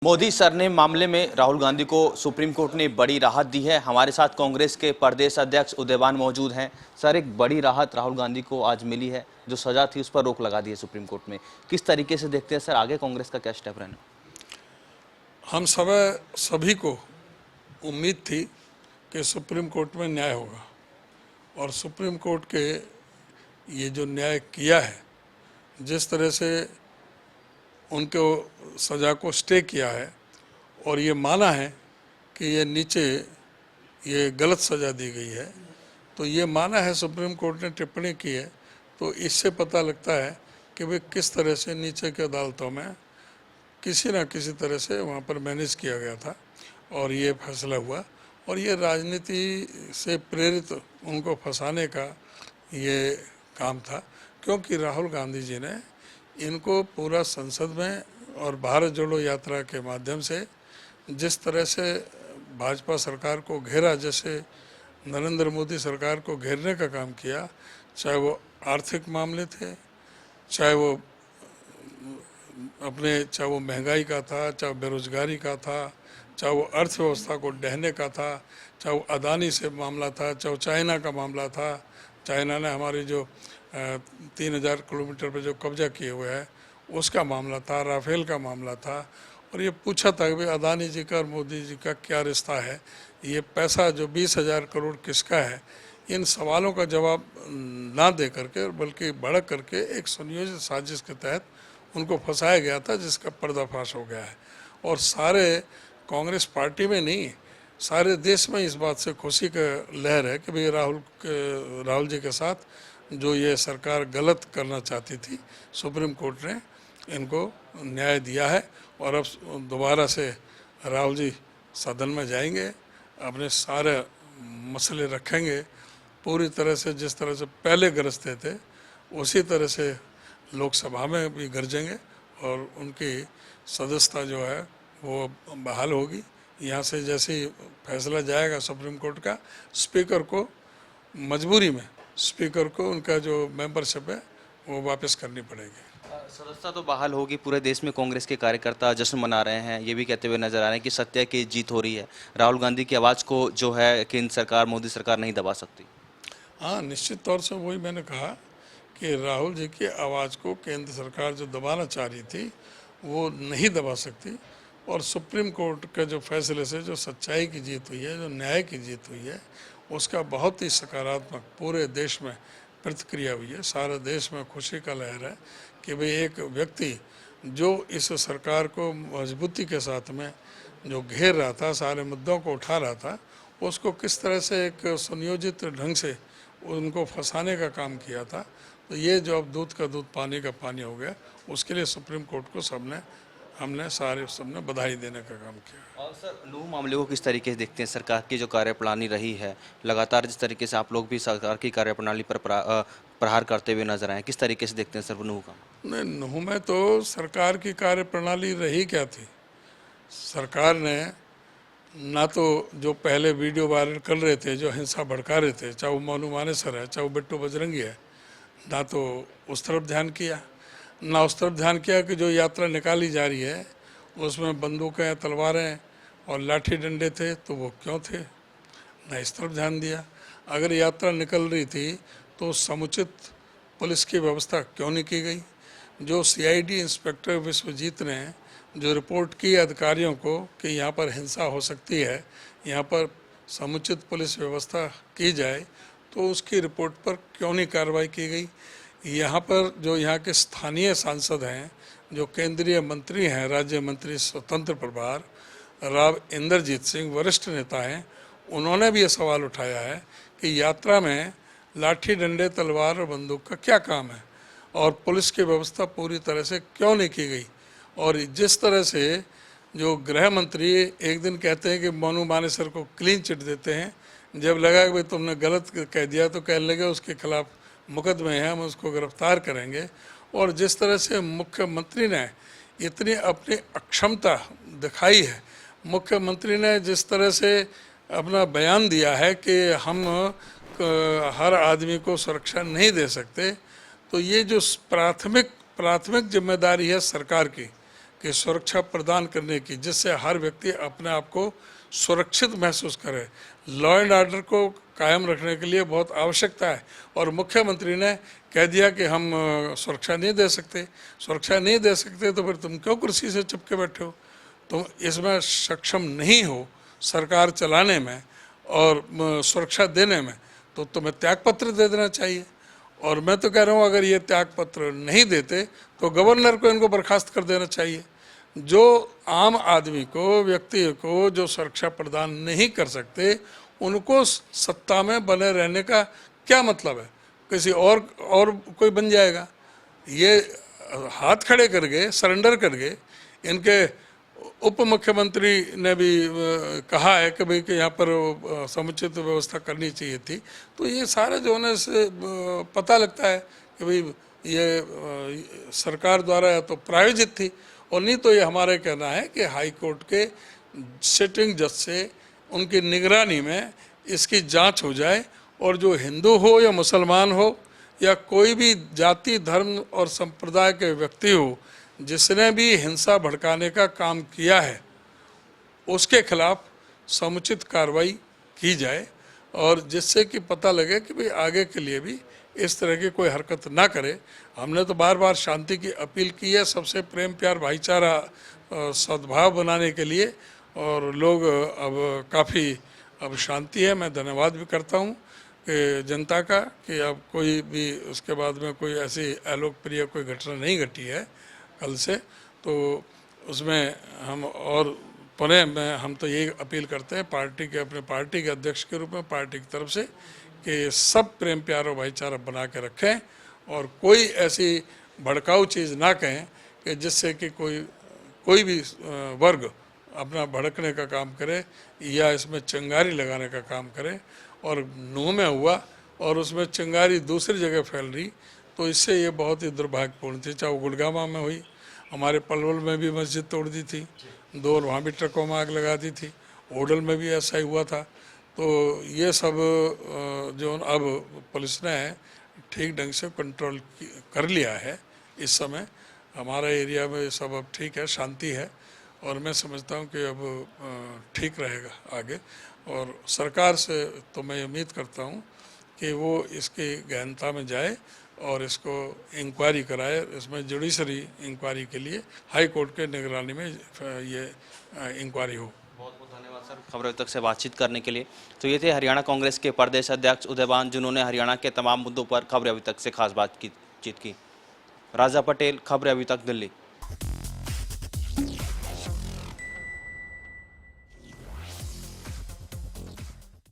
Modi sir ने मामले में राहुल गांधी को सुप्रीम कोर्ट ने बड़ी राहत दी है। हमारे साथ कांग्रेस के प्रदेश अध्यक्ष उदयवान मौजूद हैं। सर, एक बड़ी राहत राहुल गांधी को आज मिली है। जो सजा थी उस पर रोक लगा दी है सुप्रीम कोर्ट में। किस तरीके से देखते हैं सर, आगे कांग्रेस का क्या स्टेप रहना? हम सभी को उम्मीद थी कि सुप्रीम कोर्ट में न्याय होगा और सुप्रीम कोर्ट के ये जो न्याय किया है, जिस तरह से उनको सज़ा को स्टे किया है और ये माना है कि ये नीचे ये गलत सज़ा दी गई है, तो ये माना है सुप्रीम कोर्ट ने टिप्पणी की है, तो इससे पता लगता है कि भाई किस तरह से नीचे की अदालतों में किसी न किसी तरह से वहाँ पर मैनेज किया गया था और ये फैसला हुआ। और ये राजनीति से प्रेरित उनको फंसाने का ये काम था, क्योंकि राहुल गांधी जी ने इनको पूरा संसद में और भारत जोड़ो यात्रा के माध्यम से जिस तरह से भाजपा सरकार को घेरा, जैसे नरेंद्र मोदी सरकार को घेरने का काम किया, चाहे वो आर्थिक मामले थे, चाहे वो महंगाई का था, चाहे बेरोजगारी का था, चाहे वो अर्थव्यवस्था को ढहने का था, चाहे वो अदानी से मामला था, चाहे वो चाइना का मामला था। चाइना ने हमारी जो 3000 किलोमीटर पे जो कब्जा किए हुए है उसका मामला था, राफेल का मामला था। और ये पूछा था कि भाई अदानी जी का और मोदी जी का क्या रिश्ता है, ये पैसा जो 20,000 करोड़ किसका है। इन सवालों का जवाब ना दे करके बल्कि भड़क करके एक सुनियोजित साजिश के तहत उनको फंसाया गया था, जिसका पर्दाफाश हो गया है। और सारे कांग्रेस पार्टी में नहीं, सारे देश में इस बात से खुशी का लहर है कि भाई राहुल जी के साथ जो ये सरकार गलत करना चाहती थी, सुप्रीम कोर्ट ने इनको न्याय दिया है। और अब दोबारा से राहुल जी सदन में जाएंगे, अपने सारे मसले रखेंगे, पूरी तरह से जिस तरह से पहले गरजते थे उसी तरह से लोकसभा में भी गरजेंगे और उनकी सदस्यता जो है वो बहाल होगी। यहाँ से जैसे ही फैसला जाएगा सुप्रीम कोर्ट का, स्पीकर को मजबूरी में स्पीकर को उनका जो मेंबरशिप है वो वापस करनी पड़ेगी। सदस्यता तो बहाल होगी। पूरे देश में कांग्रेस के कार्यकर्ता जश्न मना रहे हैं, ये भी कहते हुए नजर आ रहे हैं कि सत्य की जीत हो रही है। राहुल गांधी की आवाज़ को जो है केंद्र सरकार, मोदी सरकार नहीं दबा सकती। हाँ, निश्चित तौर से वही मैंने कहा कि राहुल जी की आवाज़ को केंद्र सरकार जो दबाना चाह रही थी वो नहीं दबा सकती। और सुप्रीम कोर्ट के जो फैसले से जो सच्चाई की जीत हुई है, जो न्याय की जीत हुई है, उसका बहुत ही सकारात्मक पूरे देश में प्रतिक्रिया हुई है। सारे देश में खुशी का लहर है कि भाई एक व्यक्ति जो इस सरकार को मजबूती के साथ में जो घेर रहा था, सारे मुद्दों को उठा रहा था, उसको किस तरह से एक सुनियोजित ढंग से उनको फंसाने का काम किया था। तो ये जो अब दूध का दूध पानी का पानी हो गया, उसके लिए सुप्रीम कोर्ट को हमने सबने बधाई देने का काम किया। और सर, नूह मामले को किस तरीके से देखते हैं? सरकार की जो कार्यप्रणाली रही है, लगातार जिस तरीके से आप लोग भी सरकार की कार्यप्रणाली पर प्रहार करते हुए नजर आए, किस तरीके से देखते हैं सर नूह का? नहीं, नूह में तो सरकार की कार्यप्रणाली रही क्या थी। सरकार ने ना तो जो पहले वीडियो वायरल कर रहे थे, जो हिंसा भड़का रहे थे, चाहे वो मोनू मानेसर है, चाहे वो बिट्टू बजरंगी है, ना तो उस तरफ ध्यान किया, ना उस तरफ ध्यान किया कि जो यात्रा निकाली जा रही है उसमें बंदूकें, तलवारें और लाठी डंडे थे, तो वो क्यों थे, ना इस तरफ ध्यान दिया। अगर यात्रा निकल रही थी तो समुचित पुलिस की व्यवस्था क्यों नहीं की गई। जो सीआईडी इंस्पेक्टर विश्वजीत ने जो रिपोर्ट की अधिकारियों को कि यहाँ पर हिंसा हो सकती है, यहाँ पर समुचित पुलिस व्यवस्था की जाए, तो उसकी रिपोर्ट पर क्यों नहीं कार्रवाई की गई। यहाँ पर जो यहाँ के स्थानीय सांसद हैं, जो केंद्रीय मंत्री हैं, राज्य मंत्री स्वतंत्र प्रभार राव इंद्रजीत सिंह, वरिष्ठ नेता हैं, उन्होंने भी ये सवाल उठाया है कि यात्रा में लाठी डंडे, तलवार और बंदूक का क्या काम है और पुलिस की व्यवस्था पूरी तरह से क्यों नहीं की गई। और जिस तरह से जो गृह मंत्री एक दिन कहते हैं कि मोनू मानेसर को क्लीन चिट देते हैं, जब लगा कि भाई तुमने गलत कह दिया तो कहने लगे उसके खिलाफ मुकदमे हैं, हम उसको गिरफ्तार करेंगे। और जिस तरह से मुख्यमंत्री ने इतनी अपनी अक्षमता दिखाई है, मुख्यमंत्री ने जिस तरह से अपना बयान दिया है कि हम हर आदमी को सुरक्षा नहीं दे सकते, तो ये जो प्राथमिक जिम्मेदारी है सरकार की कि सुरक्षा प्रदान करने की, जिससे हर व्यक्ति अपने आप को सुरक्षित महसूस करे। लॉ एंड ऑर्डर को कायम रखने के लिए बहुत आवश्यकता है और मुख्यमंत्री ने कह दिया कि हम सुरक्षा नहीं दे सकते। सुरक्षा नहीं दे सकते तो फिर तुम क्यों कुर्सी से चिपके बैठे हो? तुम इसमें सक्षम नहीं हो सरकार चलाने में और सुरक्षा देने में, तो तुम्हें त्यागपत्र दे देना चाहिए। और मैं तो कह रहा हूँ अगर ये त्यागपत्र नहीं देते तो गवर्नर को इनको बर्खास्त कर देना चाहिए। जो आम आदमी को, व्यक्ति को जो सुरक्षा प्रदान नहीं कर सकते, उनको सत्ता में बने रहने का क्या मतलब है? किसी और कोई बन जाएगा। ये हाथ खड़े कर गए, सरेंडर कर गए। इनके उप मुख्यमंत्री ने भी कहा है कि भाई कि यहाँ पर समुचित व्यवस्था करनी चाहिए थी। तो ये सारे जो है से पता लगता है कि भाई ये सरकार द्वारा या तो प्रायोजित थी, और नहीं तो ये हमारे कहना है कि हाई कोर्ट के सिटिंग जज से उनकी निगरानी में इसकी जांच हो जाए, और जो हिंदू हो या मुसलमान हो या कोई भी जाति, धर्म और संप्रदाय के व्यक्ति हो, जिसने भी हिंसा भड़काने का काम किया है, उसके खिलाफ समुचित कार्रवाई की जाए, और जिससे कि पता लगे कि भाई आगे के लिए भी इस तरह की कोई हरकत ना करे। हमने तो बार बार शांति की अपील की है, सबसे प्रेम प्यार भाईचारा सद्भाव बनाने के लिए, और लोग अब काफ़ी अब शांति है। मैं धन्यवाद भी करता हूँ कि जनता का कि अब कोई भी उसके बाद में कोई ऐसी अलोकप्रिय कोई घटना नहीं घटी है कल से, तो उसमें हम और पुनः में हम तो यही अपील करते हैं पार्टी के, अपने पार्टी के अध्यक्ष के रूप में, पार्टी की तरफ से, कि सब प्रेम प्यार और भाईचारा बना के रखें और कोई ऐसी भड़काऊ चीज़ ना कहें कि जिससे कि कोई भी वर्ग अपना भड़कने का काम करे या इसमें चिंगारी लगाने का काम करे। और नूह में हुआ और उसमें चिंगारी दूसरी जगह फैल रही, तो इससे ये बहुत ही दुर्भाग्यपूर्ण थी। चाहे वो गुड़गांव में हुई, हमारे पलवल में भी मस्जिद तोड़ दी थी, 2 और वहाँ भी ट्रकों में आग लगा दी थी, ओडल में भी ऐसा ही हुआ था। तो ये सब जो अब पुलिस ने ठीक ढंग से कंट्रोल कर लिया है। इस समय हमारा एरिया में सब अब ठीक है, शांति है, और मैं समझता हूँ कि अब ठीक रहेगा आगे। और सरकार से तो मैं उम्मीद करता हूँ कि वो इसकी गहनता में जाए और इसको इंक्वायरी कराए। इसमें जुडिशरी इंक्वायरी के लिए हाई कोर्ट के निगरानी में ये इंक्वायरी हो। बहुत बहुत धन्यवाद सर खबर तक से बातचीत करने के लिए। तो ये थे हरियाणा कांग्रेस के प्रदेश अध्यक्ष उदयभान, जिन्होंने हरियाणा के तमाम मुद्दों पर खबर अभी तक से खास बातचीत की। राजा पटेल, खबर अभी तक, दिल्ली।